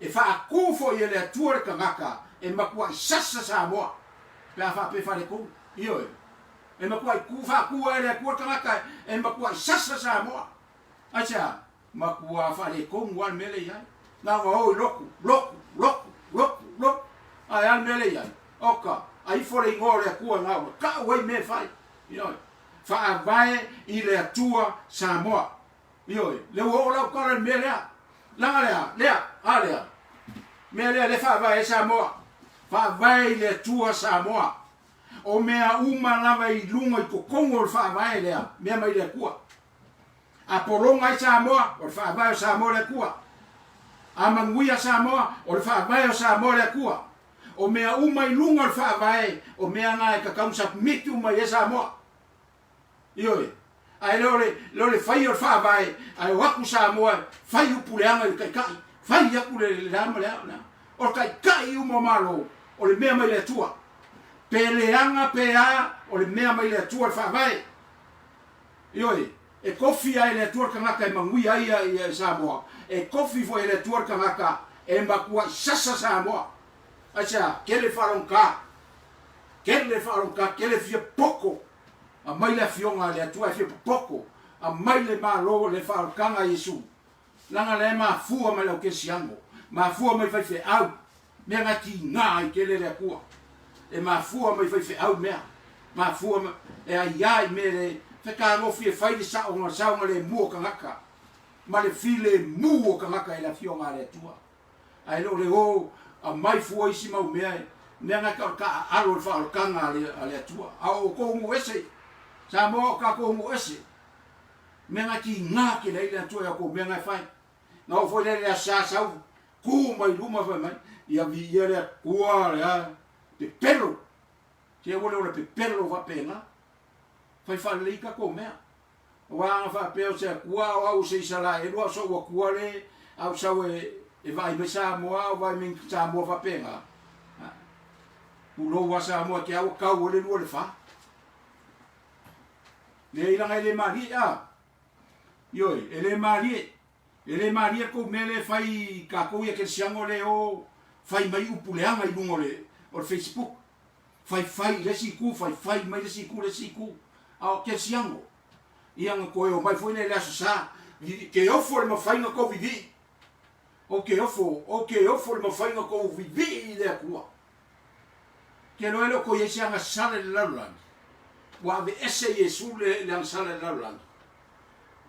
e fa aku fo ele atua le kangaka e makua i sasa Samoa pe fa pe fa le ko io e makua i ku fa aku ele atua kangaka e makua i sasa Samoa acha makua fa le ko ngwan mele ya na o loku ai al mele ya oka ai fo le ngore ku na ka wai me fai io fa vai i le atua Samoa io le o la ko le mele lea mele le fa vai Samoa fa vai le atua Samoa o mea uma lava i lunga i kokongo fa vai lea mea mai le kua a poronga i Samoa o fa vai Samoa le kua a manguia Samoa o fa vai Samoa le kua o mea uma i lunga fa vai o mea nga ka kaunsa miti uma i Samoa io ai le fai o fa vai ai waku Samoa fai upuleanga i kai fai aku le lama le o kai uma malo o le mea mai le tua peleanga pea o le mea mai le tua fa vai io e kofi ai le tua kangaka e mangui ai i Samoa e kofi fo le tua kangaka e makua sasa Samoa acha kele faronka kele fia poko a mai le fionga le tua fia poko a mai le malo le faronkanga Yesu langa le ma fua mai lo ke siango ma fua mai fai fe au me ngati nga i kele le kua e ma fua mai fai fe au me ma fua e ai me le fe ka ngo fie fai de sa o le mu kangaka ma le file mu kangaka e la fionga le tua ai lo le o a mai fua isi mau mea me nga alo fa o kanga le tua a o ko mu ese sa mo ka ko mu ese me ngati nga ke le tua ko me nga fai na o foi le sa ku mai luma fa mai ia vi ia kua le pe pelo che vole o pe pelo va pena fai fa le ka ko me wa fa pe o se kua o se sala e lo so wa kua le au sa e vai me sa mo vai me sa mo va pena u lo wa sa mo ke au ka o le fa le ilanga ele mali a yo ele mali ko mele fai ka ko ye ke siango le o fai mai upuleanga i lungo le o Facebook fai le siku fai mai le siku a ke siango ianga ko o mai foi le sa ke o for ma fai ko vivi o ke o for ma fai ko vivi le ko ke no elo ko ye sianga sale le lalan wa ve ese Yesu le sale le lalan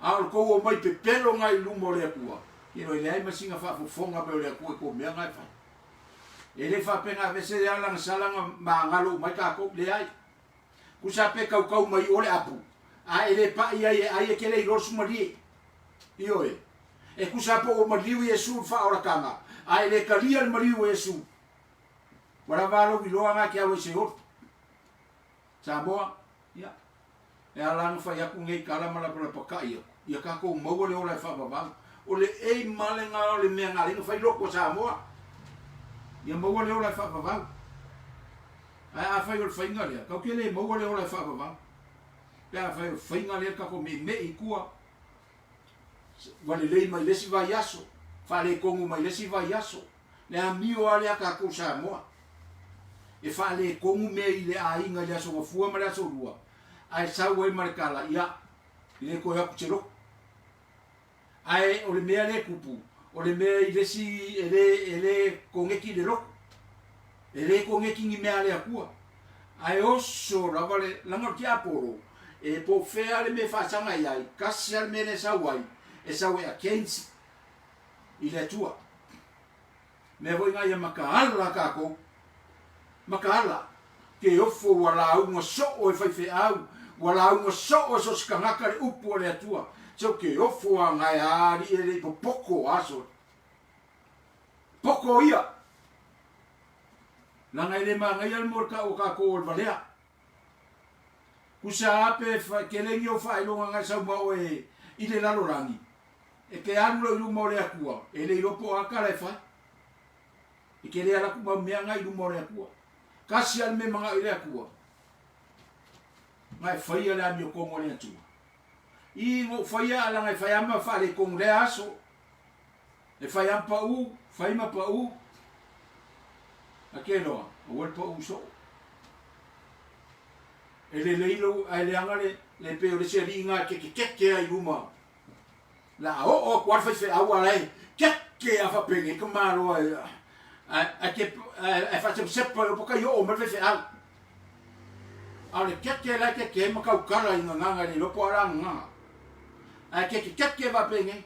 al ko o mai pepelo ngai lumo le ko ke no le ai masinga fa fonga me le ko me ngai fa ele fa pena vese ya lang salanga mangalo mai ka ko le ai ku sa pe kau mai ole apu a ele pa ia ke le ros mari io e ku sa po o mari Yesu fa ora kama a ele kalia el mari Yesu wala valo biloanga ke awe se hot sa boa ya e ala fa ya ku ngai kala mala para pakai ia ka ko mo le ola fa baba ole e malenga ole me ngali no fa loko sa moa ia mo le ola fa baba a fa yo fa ngali ka ke le mo le ola fa baba ya fa ngali ka ko me ikua wale le mai le si va yaso fa le kongu mai le si va yaso le amio ale ka ko sa moa e fa le kongu me ile a inga le so fua mara so rua ai sa we markala ia le ko ya kuchelo ai o le me le kupu o le me ile si ele kongeki le ro ele kongeki ngi me ale akua ai oso la vale la morti aporo e po fe ale me fa sanga ai kasi al me ne sa wai e sa we a kensi ile tua me voi ngai makaala kako makala ke ofo wala unga so o fai fe au wala unga so o so skangaka le upu le atua so ke ofo ngai ari ele poko aso poko ia la ngai le ma ngai al morka o ka ko valea kusa ape fa ke le yo fa ilo ngai sa mo e ile la lorangi e ke alu lo mo le akua ele ilo po akala fa e ke le ala ku ma me ngai lu mo le akua kasi al me manga ile akua ngai faia la mi ko mo le tu i mo faia ala ngai faia ma fa le kong le aso e faia pa u fai ma pa u akelo o pa u so ele le ilo ele angale le pe o le se ringa ke ai uma la o kwa fa se awa lai ke afa penge ko malo a ke a fa se po ka yo o me fe al ale ke la ke ma ka kala ina nga ni lo po ara nga a ke va penge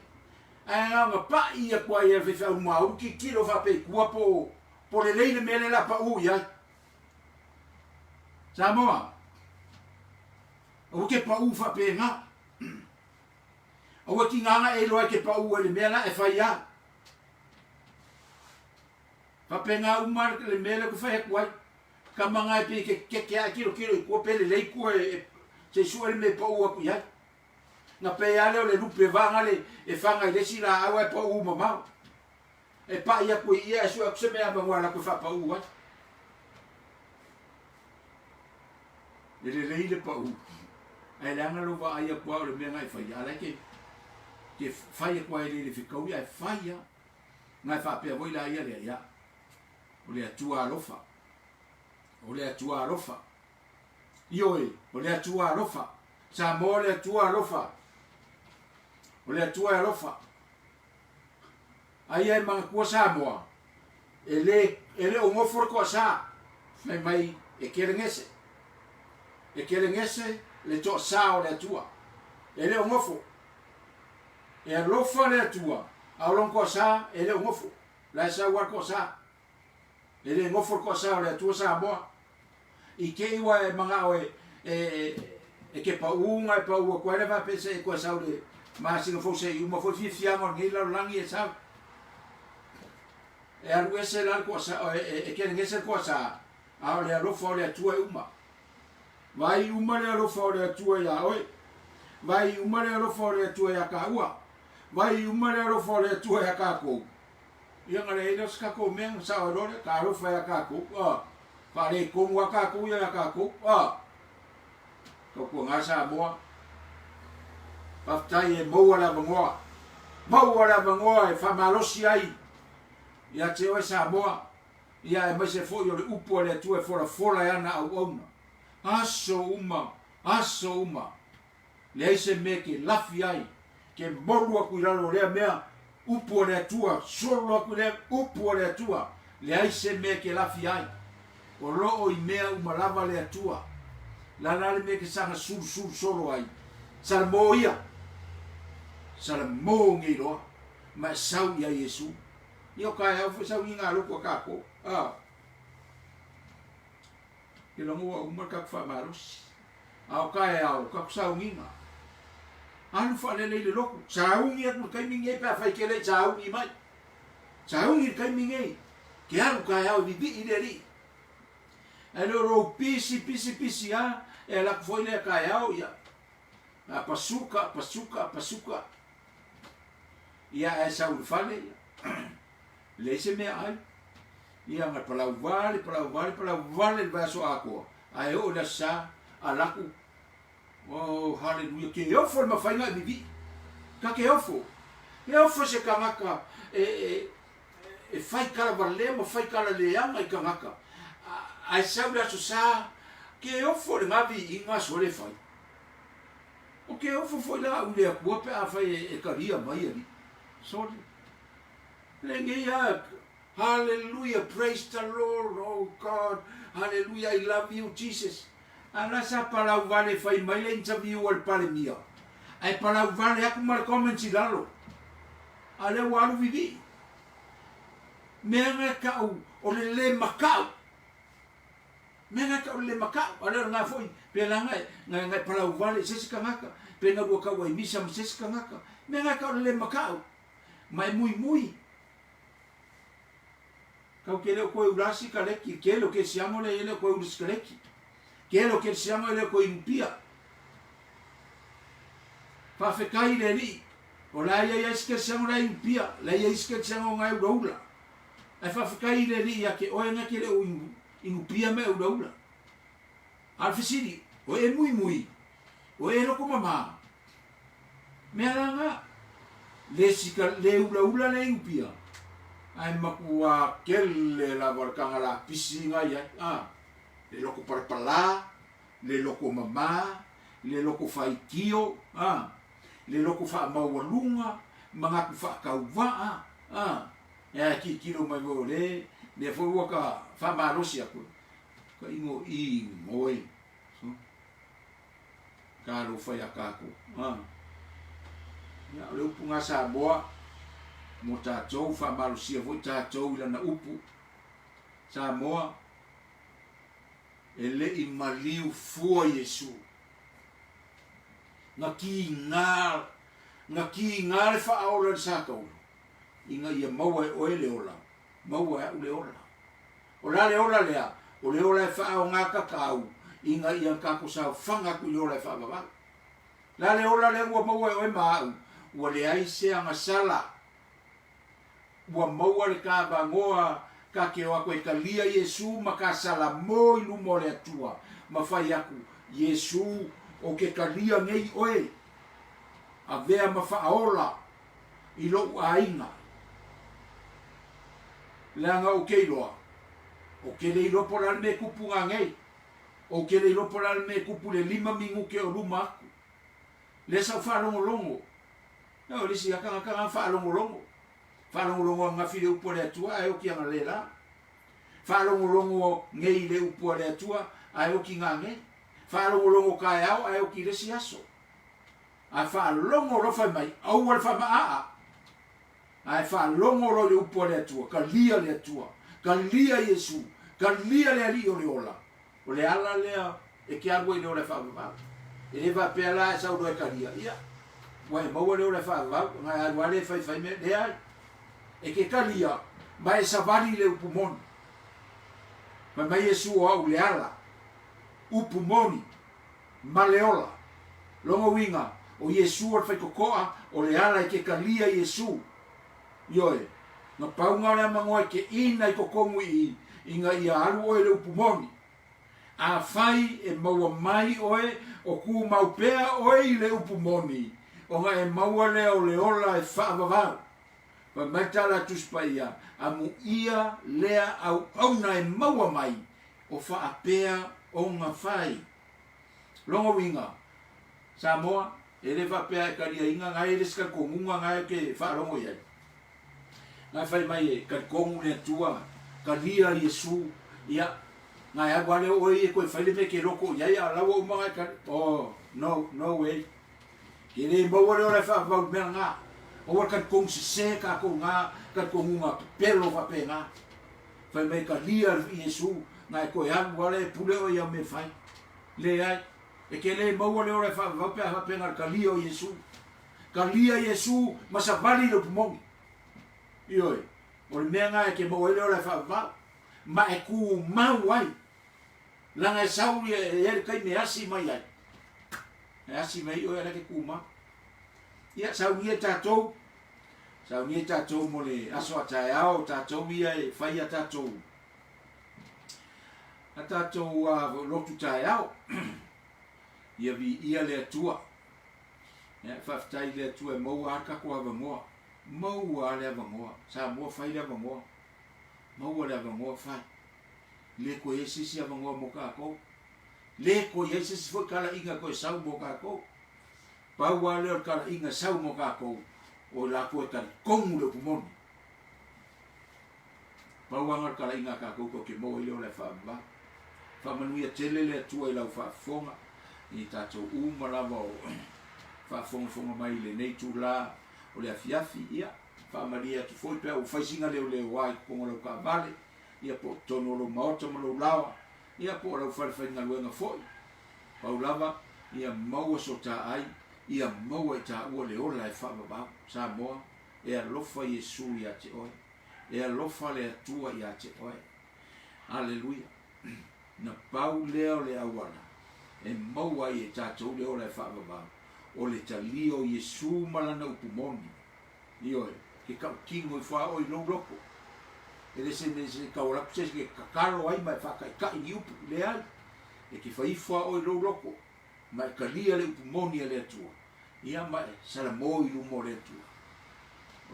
a nga pa ia kwa ia fe fa uma o ki lo fa pe kwa po le le me la pa u ya Samoa o ke pa u fa pe nga o ki nganga e loa ke pa u le mela e fa ya fa pe nga u mar le mela ko fa e kwai ka manga e pe ke a kilo ko pe le ku e se su el me pa u ku ya na pe ale le lupe va nga le e fa nga le si la awa pa u mama e pa ia ku ia su a se me a ba la ku fa pa u wa le pa u ai la nga lo va ia kwa le me nga e fa ya la ke fai kwa ele ficou ia faia ngai fa pe voi la ia le ia o le atua alofa io o le atua alofa sa mo le atua alofa o le atua alofa ai ai mang ko sa mo ele o mo for ko sa mai e kelengese le to sa o le atua ele o mo for e alofa le atua a lon ko sa ele o ngofo la sa war ko sa ele ngofo ko sa le atua sa mo i ke wa e manga o e ke pa unga pa u ko le va pese ko sa le ma si no fose u mo fo fi amo ni la langi e sa e alu ese la ko sa e ke ngese ko sa a le alofa le atua uma vai uma le alofa le atua ya oi vai uma le alofa le atua ya ka ua vai umare ro fore tu e kako ia ngare ina ska ko men sa ro ka ro fa kako fa le ko wa kako ia kako ko nga sa mo Paftai e maua la vangoa. Maua la vangoa e whamalosi ai. Ia te oe Samoa. Ia e maise fōi o le upu le atua e fora e ana au auna. Aso uma. Aso uma. Le aise me ke lafi ai. Ke moru aku iralo lea mea. Upu le atua. Solo aku lea upu le atua. Le aise me ke lafi ai. O loo I mea umalava le atua. La le me ke sanga sur solo ai. Sala mo ia. Sala mo ngi roa. Ma sau ia Yesu. Io kai au sau inga loko kako. Ke longo umar kak fa maros. Au kai au kak sau inga. Anu fa le loko. Sau ngi at kai mingi pa fa kele sau ngi mai. Sau ngi kai mingi. Ke au kai au vivi ideri. Elo ro pisi a e la foi le kai au ia. Pasuka. Ia e sau fale. Le se me ai. Ia ngai palau vale va so ako. Ai o la sa alaku. Oh hallelujah. Ke yo for ma fainga vivi. Ka ke ofo. Ke ofo se kamaka e fai kala vale mo fai kala le anga I kamaka. Ai sau la so sa ke ofo le ngavi inga so le fai. O ke ofo foi la u le akua pe a fai e karia mai ali. Sorry. Hallelujah, praise the Lord, oh God, hallelujah, I love you, Jesus. Ala sa palau vale fai mai le interview al pale mia. Ai palau vale aku mal comment si lalo. Ale walu vivi. Menga kau o le makau. Menga kau le makau. Ale nga foi pela ngai palau vale sesika ngaka. Pena go kau ai misa sesika ngaka. Menga kau le makau. Mai mui. Kau kele o koe urasi kaleki. Kele o ke siamo le ele koe urasi kaleki. Kele o ke siamo ele koe impia. Whawhekai le li. O la ia iske siamo la impia. La ia iske siamo ngai uraula. Ai whawhekai le li ia ke oe nga kele o inupia me uraula. Alfisiri. O e mui. O e roko mama. Mea ranga. Le ula le impia. Ai makua kele la barkanga la pisi ngai ai. Le loko parapala, le loko mama, le loko faikio, le loko fa mawalunga, mga ku fa kauvaa, ki kilo mai mo le foi waka fa marosi aku. Ka ingo I moi. Ka lo fa yakako. Ya le upunga sa boa mo tatou fa marosia foi tatou ila na upu. Sa moa ele I maliu fua Yesu. Ngaki ngal fa aula sa kau. Inga ia maua e oe le ola. Maua e ule ola. Ola le ola lea. O le ola e fa au ngaka kau. Inga ia kako sa fanga ku le ola e fa baba. La le ola le ua maua e oe maau. Ua le aise anga sala. Ua maua le ka bangoa. Ka ke o ako e kalia Yesu maka sala mo I lumo le atua. Mawhai aku Yesu o ke kalia ngei oe. A vea mawhaaola I lo ainga. Langa o keiloa. O ke le ilo poral me kupu ngei. O ke le ilo poral me kupu le 5 mingu ke o luma aku. Le sa whalongolongo. No, lisi akanga whalongolongo. Whalongolongo ngafi le upo le atua, ai o ki anga le la. Whalongolongo ngei le upo le atua, ai o ki ngange. Whalongolongo kai au, ai o ki resi aso. Ai whalongo rofa mai, au wale whamaa. Ai whalongo ro le upo le atua, ka lia le atua, ka lia Yesu, ka lia le ali o le ola. O le ala lea, e ki arwa I le o le whamaa. E le va pea la e sau doe ka lia, ia. Wai maua le o le whamaa, ngai arwa le whai me, le ai. E ke kalia mai savali le upumoni mai Yesu o le ala upumoni maleola longo winga o Yesu o fai kokoa o le ala e ke kalia Yesu yoe na paunga le mangoa ke ina I kokongu I inga ia alu o le upumoni a fai e maua mai oe o ku maupea oe I le upumoni o nga e maua le ola e whaavavau. Pa maitala tuspa ia, a mu ia lea au na e maua mai, o whaapea o ngā whai. Longa winga, Samoa, e le whaapea e karia inga, ngai e leska kongunga ngai ke whaarongo iai. Ngai whai mai e karikongu le tua, karia Yesu, ia, ngai agwale o e koe whaile me ke roko iai, a lawa o mga kari, oh, no way. Ke le maua le ora whaapau mea ngā, o wa karikongu se ka ko ngā, karikongu ngā pelo whape ngā. Whai mai karia Yesu, ngai koe agwale pule o ia me whai. Le ai, e ke le maua le ora whaapau pea whape ngā kalia o Yesu. Kalia Yesu, masavali lo pumongi. Ioi, o le mea ngā e ke maua le ora whaapau. Ma e ku mau ai. Langa e sauri e ere kai me asi mai ai. E asi mai o ere ke ku mau. Ia sauri e tātou. Sauri e tātou mo le aso a tae ao, tātou ia e whai a tātou. A tātou lotu tae ao. Ia vi ia le atua. Ia whaftai le atua e maua arka ko avangoa. Maua le avangoa. Sa mua whai le avangoa. Maua le avangoa whai. Le ko e sisi avangoa mo kākou. Le ko e sisi foi kala inga ko e sau mo kākou. Paua le o kala inga sau mo kākou. O la ko e kari kongu le pumoni. Paua ngar kala inga kākou ko ke mo i leo le whaamba. Whamanuia tele le atua i lau whaafonga. I tātou umarama o whaafonga mai le neitu la o le afiafi ia. Whaamaria tu foi pea o whaisinga leo leo wai kongo lau ka vale. Ia po tono lo maota ma lo lawa. Ia po lau wharewhainga luenga foi. Pau lava, ia maua so tā ai. Ia maua i tā ua le ola e whaababau. Samoa, e alofa Yesu i a te oe. E alofa le atua i a te oe. Aleluia. Na pau leo le awala. E maua i e tātou le ola e whaababau. O le talio Yesu malana upumoni. Ioe, ke kau kingo i wha oi lo loko. E le se kaurapu se ke kakaro ai mai whakai kai ni upu le ai. E ke whaiwha oi lo loko. Mai kalia le upumoni le atua. Ia mai salamo i lumo le atua.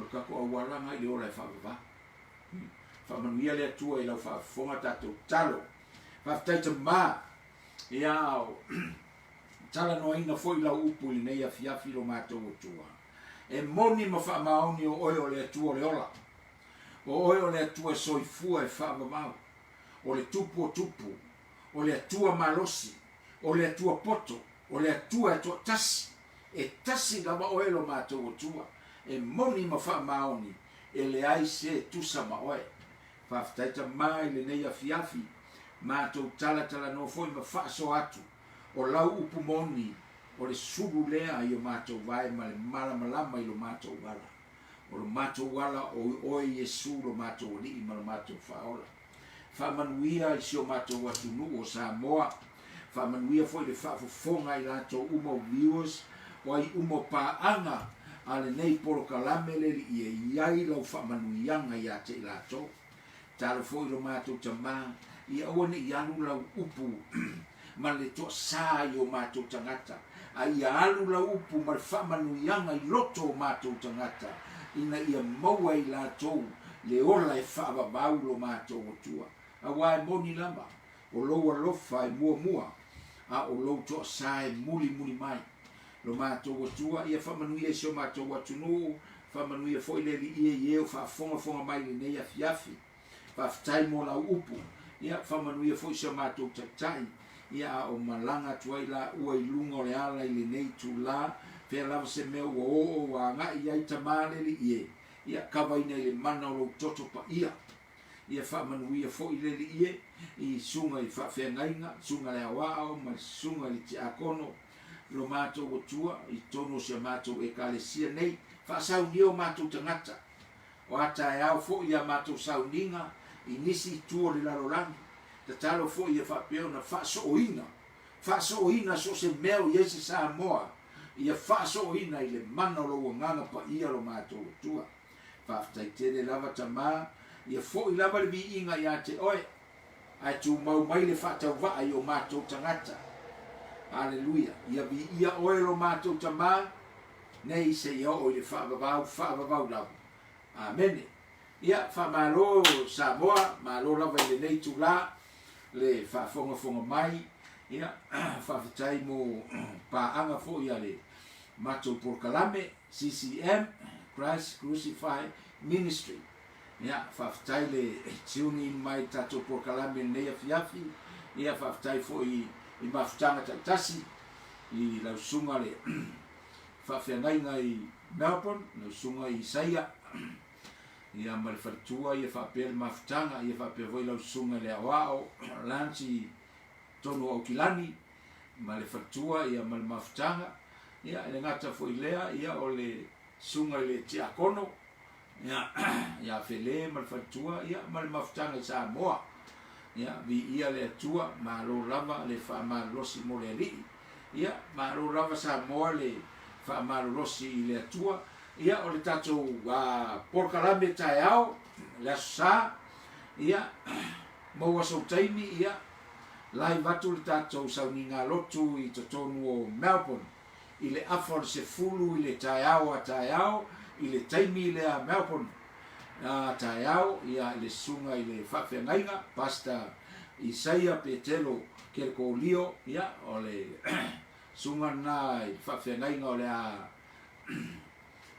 O kako awalanga i le ora e whaababa. Whamanuia le atua i lau whaafonga tātou talo. Whaftaita mā. Ia au. Tala no inga foi lau upu i nei a fiafi lo mātou atua. E moni ma wha maoni o oi o le atua le ola. O oi o le atua soifua e wha mau. O le tupu o tupu. O le atua malosi. O le atua poto. O le atua atua tasi. E tasi gama oe lo mātou atua. E moni ma wha maoni. E le aise tusa ma oe. Whaftaita mai le nei a fiafi. Mātou tala no foi ma wha so atu. O lau upu moni. O le suru lea i o mātou vai ma le malamalama i lo mātou wala. O lo mātou wala o oe Yesu lo mātou li ma lo mātou whaola. Whamanuia i si o mātou atunu o Samoa. Whamanuia foi le whaafofonga i lātou umo viewers. O ai umo pāanga a le nei poro kalamele li i e iai lau whamanuianga i ate i lātou. Talo foi lo mātou tamā. I awane i anu lau upu. Ma le toa sā i o mātou tangata. A ia alu la upu ma whamanuianga i loto o mātou tangata. Ina ia maua i lātou le ola e whaababau lo mātou o tua. A wae moni lama. O loa lofa e mua. A o lou toa sā e muli mai. Lo mātou o tua. Ia whamanuia i sio mātou atunu. Whamanuia foi le li ie o whaafonga mai le nei a fiafi. Whaftai mo la upu. Ia whamanuia foi sio mātou tatai. Ia o malanga tuai la ua i lunga o le ala i le nei tu la. Pea lava se mea ua o wa ngā i ai tamale li ie. Ia kawa ina i le mana o lo toto pa ia. Ia whamanuia fo i le li ie. I sunga i whawhea ngainga. Sunga le awao, ma sunga i te akono. Lo mātou o tua. I tono se mātou e ka le sia nei. Whaasau ni o mātou tangata. O ata e au fo i a mātou sau ninga. I nisi tuo le larolangi. Te talo fo i e whapeo na whaaso oina. Whaaso oina so se meo i ese Samoa. I e whaaso oina i le mana lo o nganga pa ia lo mātou o tua. Whaftai tere lava tamā. I e fo i lava le vi inga i a te oe. Ai tu mau mai le whatau waa i o mātou tangata. Aleluia. Ia vi ia oe lo mātou tamā. nei se ia o le whaavavau lau. Amen. Ia whamalo Samoa, malo lava i le nei tula, le whaafonga mai, ia whaafitai mo paanga fo ia le Matou Porkalame, CCM, Christ Crucified Ministry. Ia whaafitai le tiuni mai Tatou Porkalame nei afiafi, ia whaafitai fo i mafutanga tautasi, i lausunga le whawhiangainga i Melbourne, lausunga i Isaia, ia ma le whalitua, ia whapea le mafutanga, ia whapea voi lausunga le awao, lanci tonu au kilani, ma le whalitua, ia ma le mafutanga, ia le ngata fo i lea, ia o le sunga le tiakono, ia whele ma le whalitua, ia ma le mafutanga i Samoa, ia vi ia le atua, ma lo lava le whaamalosi mo le rii, ia ma lo lava Samoa le whaamalosi i le atua, ia o le tatou Porkalame tae au, le asa, ia maua soutaimi, ia lai watu le tatou sauninga lotu i totonu o Melbourne, i le afa le se fulu i le tae au a tae au, i le taimi i le a Melbourne, tae au, ia le sunga i le whawhiangainga, pasta Isaia Petelo Kerko Lio, ia o le sunga na i whawhiangainga o le a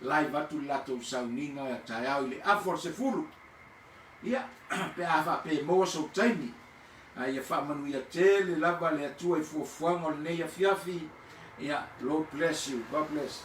lai watu lato sauninga tae au i le afa se fulu. Ia, pe afa pe moa so taimi. Ia whamanu ia te le lava le atua i fuafuanga o le nei afiafi. Ia, Lord bless you. God bless.